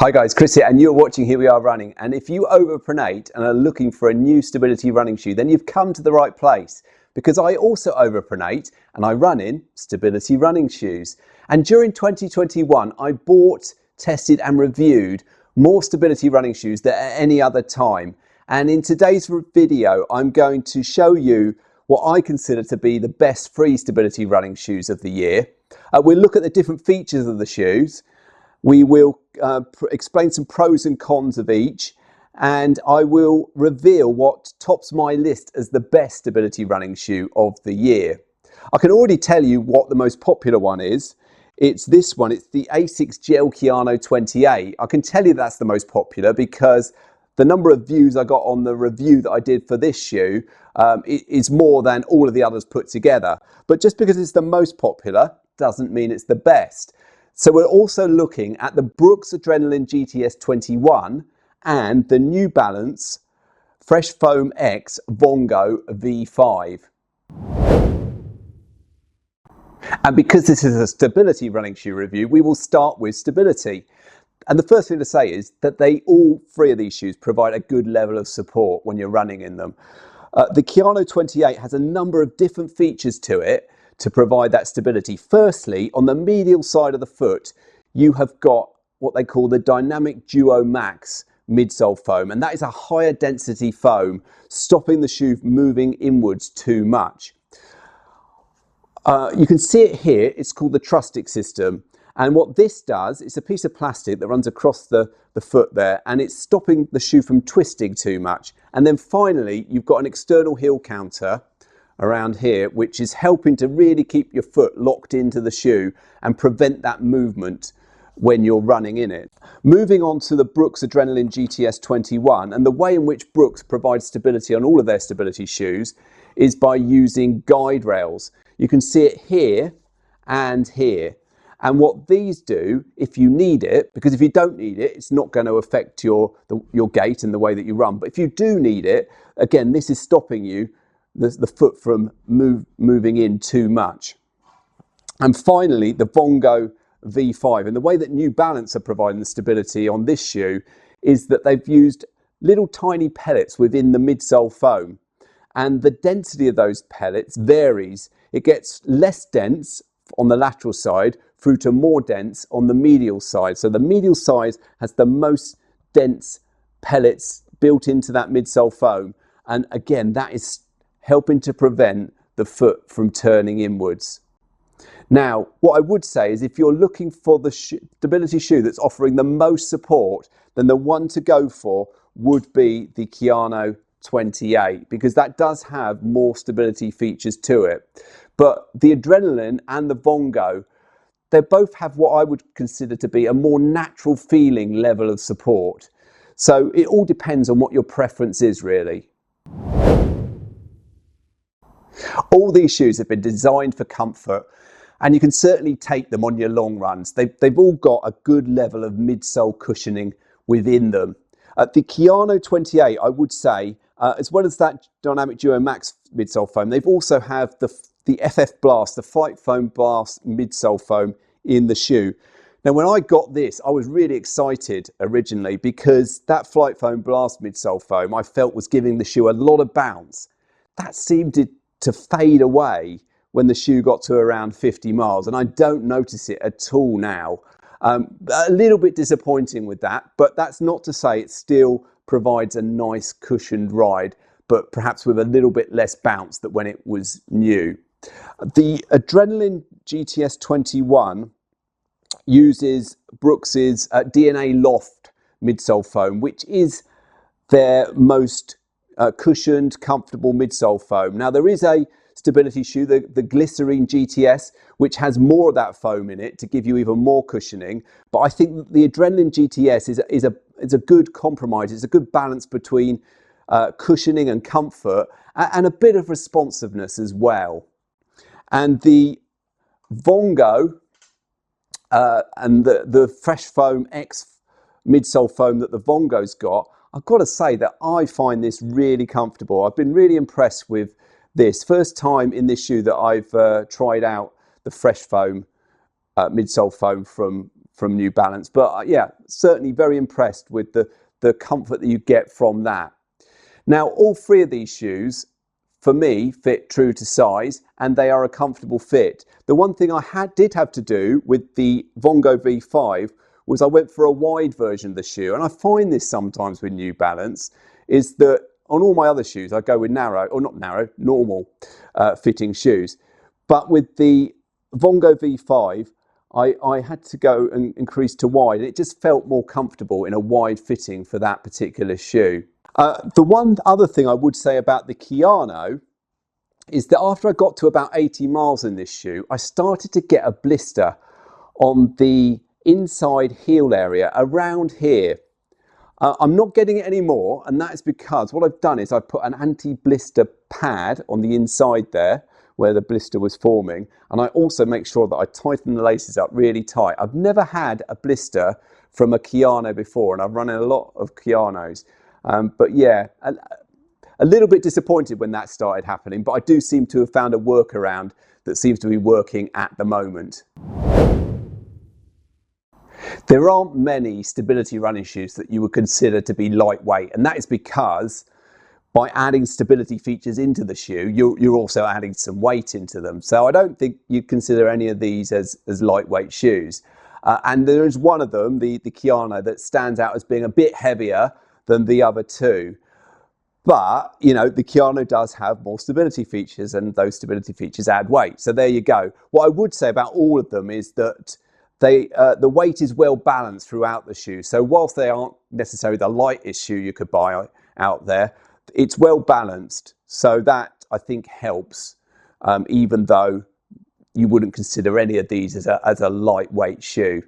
Hi guys, Chris here and you're watching Here We Are Running, and if you overpronate and are looking for a new stability running shoe, then you've come to the right place, because I also overpronate and I run in stability running shoes. And during 2021 I bought, tested and reviewed more stability running shoes than at any other time. And in today's video I'm going to show you what I consider to be the best free stability running shoes of the year. We'll look at the different features of the shoes. We will explain some pros and cons of each, and I will reveal what tops my list as the best stability running shoe of the year. I can already tell you what the most popular one is. It's this one. It's the Asics Gel Kayano 28. I can tell you that's the most popular because the number of views I got on the review that I did for this shoe is more than all of the others put together. But just because it's the most popular doesn't mean it's the best. So we're also looking at the Brooks Adrenaline GTS 21 and the New Balance Fresh Foam X Vongo V5. And because this is a stability running shoe review, we will start with stability. And the first thing to say is that all three of these shoes provide a good level of support when you're running in them. The Kayano 28 has a number of different features to it to provide that stability. Firstly, on the medial side of the foot, you have got what they call the Dynamic Duo Max midsole foam, and that is a higher density foam, stopping the shoe moving inwards too much. You can see it here. It's called the Trustic system, and what this does, it's a piece of plastic that runs across the foot there, and it's stopping the shoe from twisting too much. And then finally, you've got an external heel counter around here, which is helping to really keep your foot locked into the shoe and prevent that movement when you're running in it. Moving on to the Brooks Adrenaline GTS 21, and the way in which Brooks provides stability on all of their stability shoes is by using guide rails. You can see it here and here. And what these do, if you need it, because if you don't need it, it's not going to affect your gait and the way that you run. But if you do need it, again, this is stopping you the foot from moving in too much. And finally, the Vongo V5. And the way that New Balance are providing the stability on this shoe is that they've used little tiny pellets within the midsole foam. And the density of those pellets varies. It gets less dense on the lateral side through to more dense on the medial side. So the medial side has the most dense pellets built into that midsole foam. And again, that is helping to prevent the foot from turning inwards. Now, what I would say is if you're looking for the stability shoe that's offering the most support, then the one to go for would be the Kayano 28, because that does have more stability features to it. But the Adrenaline and the Vongo, they both have what I would consider to be a more natural feeling level of support. So it all depends on what your preference is, really. All these shoes have been designed for comfort, and you can certainly take them on your long runs. They've all got a good level of midsole cushioning within them. The Kayano 28, I would say, as well as that Dynamic Duo Max midsole foam, they've also have the FF Blast, the Flight Foam Blast midsole foam in the shoe. Now, when I got this, I was really excited originally because that Flight Foam Blast midsole foam I felt was giving the shoe a lot of bounce. That seemed to fade away when the shoe got to around 50 miles, and I don't notice it at all now. A little bit disappointing with that, but that's not to say it still provides a nice cushioned ride, but perhaps with a little bit less bounce than when it was new. The Adrenaline GTS 21 uses Brooks's DNA Loft midsole foam, which is their most cushioned, comfortable midsole foam. Now, there is a stability shoe, the Glycerine GTS, which has more of that foam in it to give you even more cushioning. But I think that the Adrenaline GTS is a good compromise. It's a good balance between cushioning and comfort, and a bit of responsiveness as well. And the Vongo and the Fresh Foam X midsole foam that the Vongo's got, I've got to say that I find this really comfortable. I've been really impressed with this. First time in this shoe that I've tried out the Fresh Foam midsole foam from from New Balance. But yeah, certainly very impressed with the comfort that you get from that. Now, all three of these shoes, for me, fit true to size, and they are a comfortable fit. The one thing I did have to do with the Vongo V5 was I went for a wide version of the shoe, and I find this sometimes with New Balance, is that on all my other shoes I go with narrow, or not narrow, normal fitting shoes. But with the Vongo V5, I had to go and increase to wide, and it just felt more comfortable in a wide fitting for that particular shoe. The one other thing I would say about the Kayano is that after I got to about 80 miles in this shoe, I started to get a blister on the inside heel area around here. I'm not getting it anymore, and that is because what I've done is I've put an anti-blister pad on the inside there where the blister was forming, and I also make sure that I tighten the laces up really tight. I've never had a blister from a Kayano before, and I've run in a lot of Kayanos. But yeah, a little bit disappointed when that started happening, but I do seem to have found a workaround that seems to be working at the moment. There aren't many stability running shoes that you would consider to be lightweight, and that is because by adding stability features into the shoe, you're also adding some weight into them. So I don't think you'd consider any of these as lightweight shoes. And there is one of them, the Kayano, that stands out as being a bit heavier than the other two. But, you know, the Kayano does have more stability features, and those stability features add weight. So there you go. What I would say about all of them is that the weight is well balanced throughout the shoe. So whilst they aren't necessarily the lightest shoe you could buy out there, it's well balanced. So that, I think, helps, even though you wouldn't consider any of these as a lightweight shoe.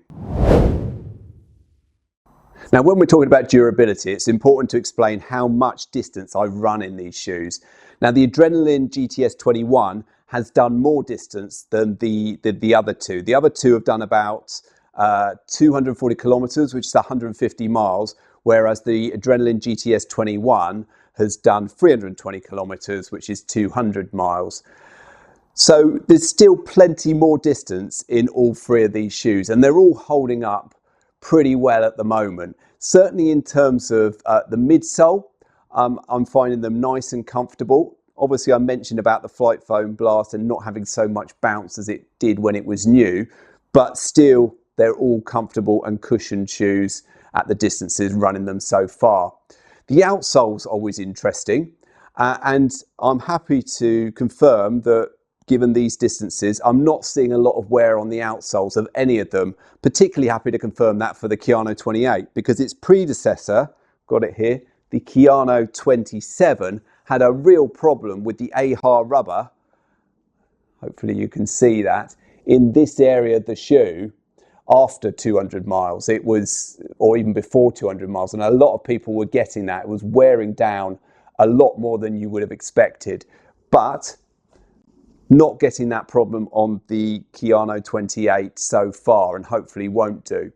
Now, when we're talking about durability, it's important to explain how much distance I've run in these shoes. Now, the Adrenaline GTS 21 has done more distance than the other two. The other two have done about 240 kilometers, which is 150 miles, whereas the Adrenaline GTS 21 has done 320 kilometers, which is 200 miles. So there's still plenty more distance in all three of these shoes, and they're all holding up pretty well at the moment. Certainly in terms of the midsole, I'm finding them nice and comfortable. Obviously, I mentioned about the Flight Foam Blast and not having so much bounce as it did when it was new, but still they're all comfortable and cushioned shoes at the distances running them so far. The outsole's always interesting, and I'm happy to confirm that given these distances, I'm not seeing a lot of wear on the outsoles of any of them. Particularly happy to confirm that for the Kayano 28, because its predecessor, got it here, the Kayano 27, had a real problem with the AHA rubber. Hopefully you can see that in this area of the shoe after 200 miles. It was, or even before 200 miles, and a lot of people were getting that. It was wearing down a lot more than you would have expected, but not getting that problem on the Kayano 28 so far, and hopefully won't do.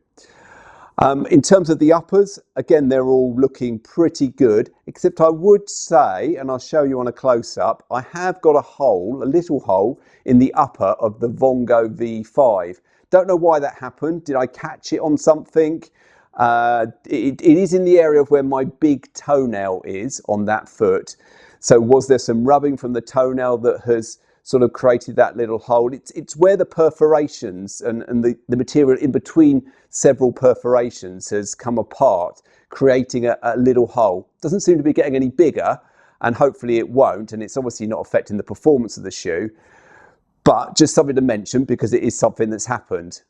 In terms of the uppers, again, they're all looking pretty good, except I would say, and I'll show you on a close-up, I have got a little hole in the upper of the Vongo V5. Don't know why that happened. Did I catch it on something? It is in the area of where my big toenail is on that foot. So was there some rubbing from the toenail that has sort of created that little hole? It's where the perforations and the material in between several perforations has come apart, creating a little hole. Doesn't seem to be getting any bigger, and hopefully it won't, and it's obviously not affecting the performance of the shoe, but just something to mention because it is something that's happened.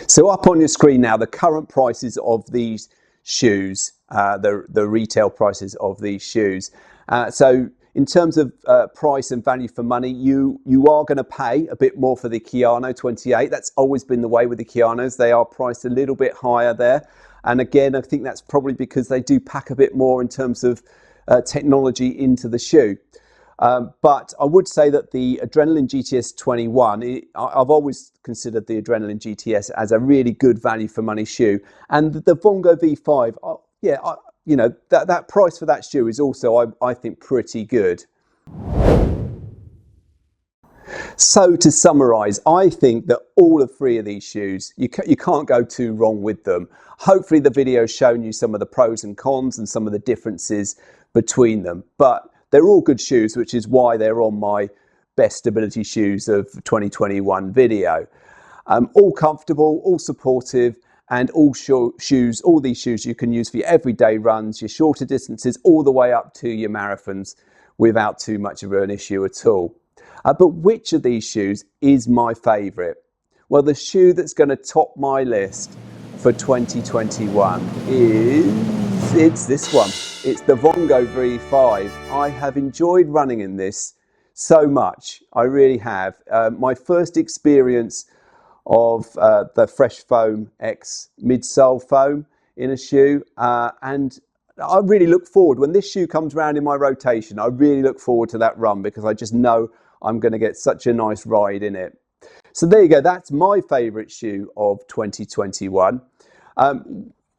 So up on your screen now, the current prices of these shoes, the retail prices of these shoes. So in terms of price and value for money, you are going to pay a bit more for the Kayano 28. That's always been the way with the Kayanos. They are priced a little bit higher there. And again, I think that's probably because they do pack a bit more in terms of technology into the shoe. But I would say that the Adrenaline GTS 21, I've always considered the Adrenaline GTS as a really good value for money shoe. And the Vongo V5, you know, that price for that shoe is also, I think, pretty good. So to summarise, I think that all of three of these shoes, you can't go too wrong with them. Hopefully the video's shown you some of the pros and cons and some of the differences between them. But they're all good shoes, which is why they're on my best stability shoes of 2021 video. All comfortable, all supportive, and all these shoes you can use for your everyday runs, your shorter distances, all the way up to your marathons without too much of an issue at all. But which of these shoes is my favourite? Well, the shoe that's going to top my list for 2021 it's this one. It's the Vongo V5. I have enjoyed running in this so much. I really have. My first experience of the Fresh Foam X midsole foam in a shoe, and I really look forward, when this shoe comes around in my rotation, I really look forward to that run because I just know I'm going to get such a nice ride in it. So there you go, that's my favourite shoe of 2021.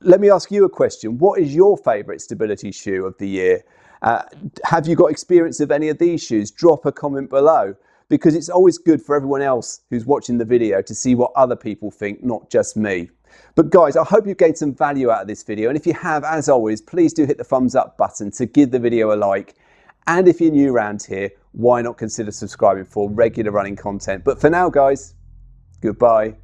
Let me ask you a question. What is your favourite stability shoe of the year? Have you got experience of any of these shoes? Drop a comment below, because it's always good for everyone else who's watching the video to see what other people think, not just me. But guys, I hope you gained some value out of this video, and if you have, as always, please do hit the thumbs up button to give the video a like. And if you're new around here, why not consider subscribing for regular running content? But for now, guys, goodbye.